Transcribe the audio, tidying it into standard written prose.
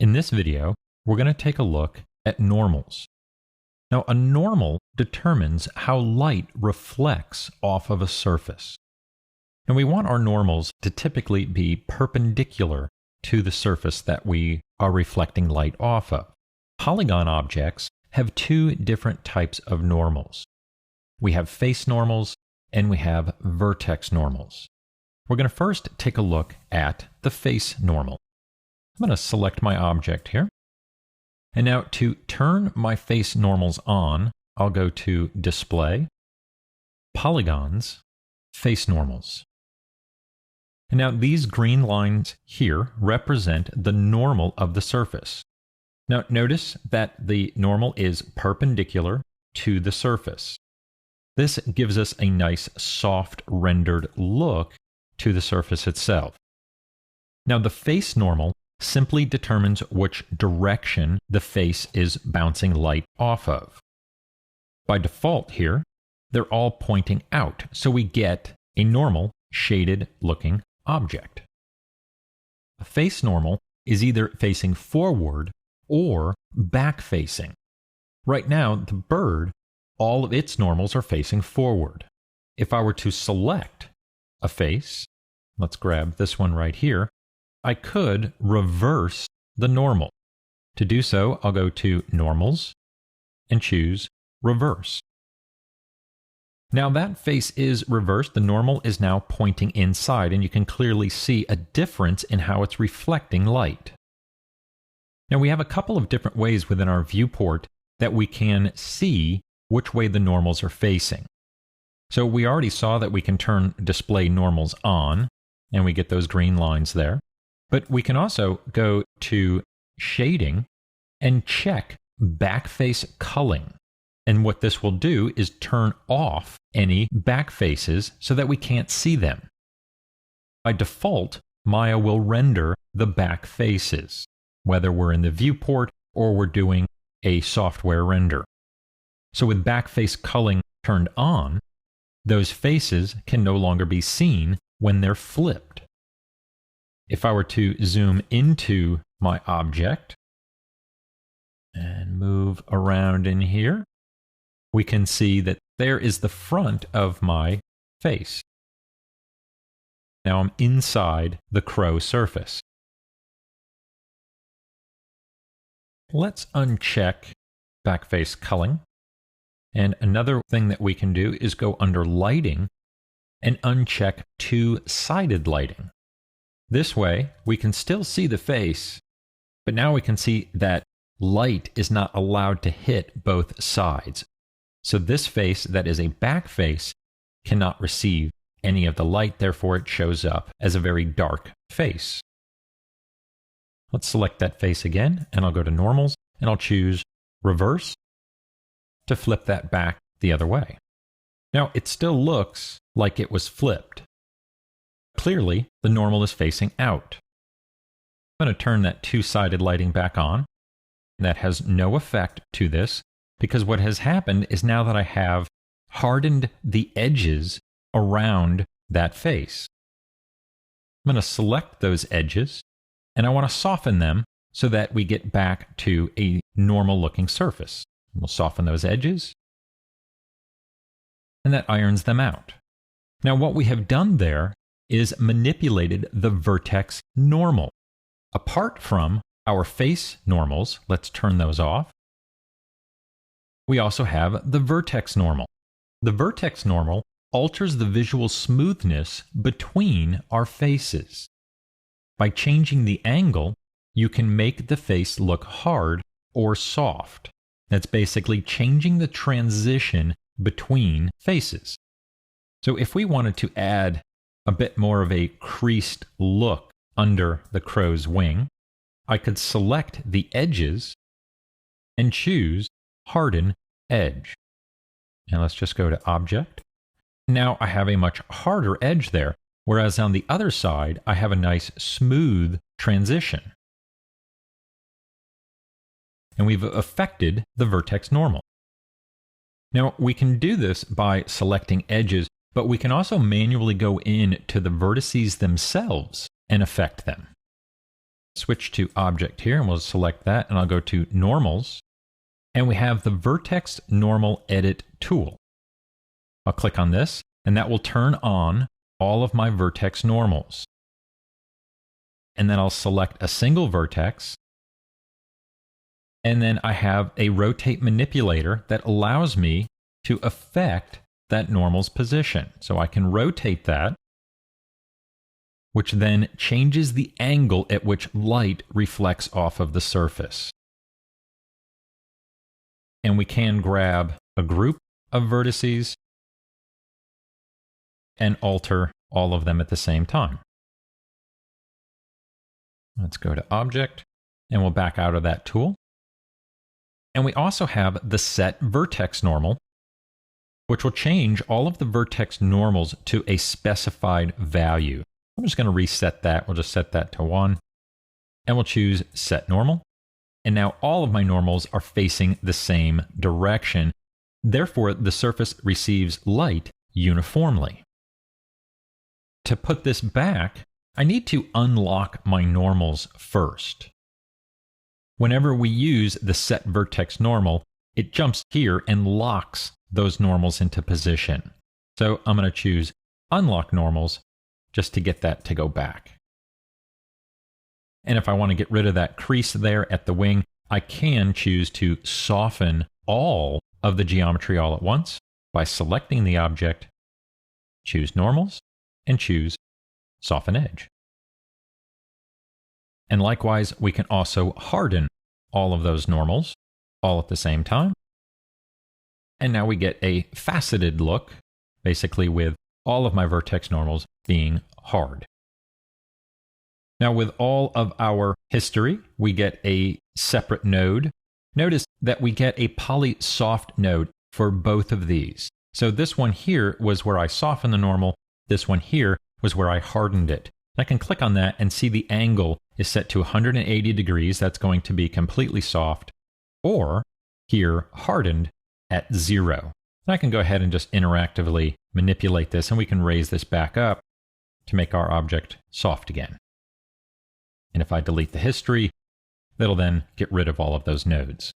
In this video, we're going to take a look at normals. Now, a normal determines how light reflects off of a surface. And we want our normals to typically be perpendicular to the surface that we are reflecting light off of. Polygon objects have two different types of normals. We have face normals and we have vertex normals. We're going to first take a look at the face normal. I'm going to select my object here. And now to turn my face normals on, I'll go to Display, Polygons, Face Normals. And now these green lines here represent the normal of the surface. Now notice that the normal is perpendicular to the surface. This gives us a nice soft rendered look to the surface itself. Now the face normal simply determines which direction the face is bouncing light off of. By default here, they're all pointing out, so we get a normal shaded looking object. A face normal is either facing forward or back facing. Right now, the bird, all of its normals are facing forward. If I were to select a face, let's grab this one right here, I could reverse the normal. To do so, I'll go to Normals and choose Reverse. Now that face is reversed, the normal is now pointing inside, and you can clearly see a difference in how it's reflecting light. Now we have a couple of different ways within our viewport that we can see which way the normals are facing. So we already saw that we can turn Display Normals on, and we get those green lines there. But we can also go to Shading and check Backface Culling. And what this will do is turn off any back faces so that we can't see them. By default, Maya will render the back faces, whether we're in the viewport or we're doing a software render. So with Backface Culling turned on, those faces can no longer be seen when they're flipped. If I were to zoom into my object and move around in here, we can see that there is the front of my face. Now I'm inside the crow surface. Let's uncheck Backface Culling. And another thing that we can do is go under Lighting and uncheck Two-Sided Lighting. This way, we can still see the face, but now we can see that light is not allowed to hit both sides. So this face that is a back face cannot receive any of the light, therefore it shows up as a very dark face. Let's select that face again, and I'll go to Normals, and I'll choose Reverse to flip that back the other way. Now, it still looks like it was flipped. Clearly, the normal is facing out. I'm going to turn that two-sided lighting back on. That has no effect to this, because what has happened is now that I have hardened the edges around that face. I'm going to select those edges, and I want to soften them so that we get back to a normal-looking surface. We'll soften those edges, and that irons them out. Now, what we have done there is manipulated the vertex normal. Apart from our face normals, let's turn those off, we also have the vertex normal. The vertex normal alters the visual smoothness between our faces. By changing the angle, you can make the face look hard or soft. That's basically changing the transition between faces. So if we wanted to add a bit more of a creased look under the crow's wing, I could select the edges and choose Harden Edge. And let's just go to Object. Now I have a much harder edge there, whereas on the other side, I have a nice smooth transition. And we've affected the vertex normal. Now we can do this by selecting edges, but we can also manually go in to the vertices themselves and affect them. switch to Object here, and we'll select that, and I'll go to Normals, and we have the Vertex Normal Edit tool. I'll click on this, and that will turn on all of my vertex normals. And then I'll select a single vertex, and then I have a rotate manipulator that allows me to affect that normal's position. So I can rotate that, which then changes the angle at which light reflects off of the surface. And we can grab a group of vertices and alter all of them at the same time. Let's go to Object, and we'll back out of that tool. And we also have the Set Vertex Normal, which will change all of the vertex normals to a specified value. I'm just going to reset that. We'll just set that to 1, and we'll choose Set Normal. And now all of my normals are facing the same direction. Therefore, the surface receives light uniformly. To put this back, I need to unlock my normals first. Whenever we use the Set Vertex Normal, it jumps here and locks those normals into position. So I'm going to choose Unlock Normals just to get that to go back. And if I want to get rid of that crease there at the wing, I can choose to soften all of the geometry all at once by selecting the object, choose Normals, and choose Soften Edge. And likewise, we can also harden all of those normals all at the same time. And now we get a faceted look, basically with all of my vertex normals being hard. Now with all of our history, we get a separate node. Notice that we get a poly-soft node for both of these. So this one here was where I softened the normal. This one here was where I hardened it. I can click on that and see the angle is set to 180 degrees. That's going to be completely soft. Or here, hardened at 0. And I can go ahead and just interactively manipulate this, and we can raise this back up to make our object soft again. And if I delete the history, that'll then get rid of all of those nodes.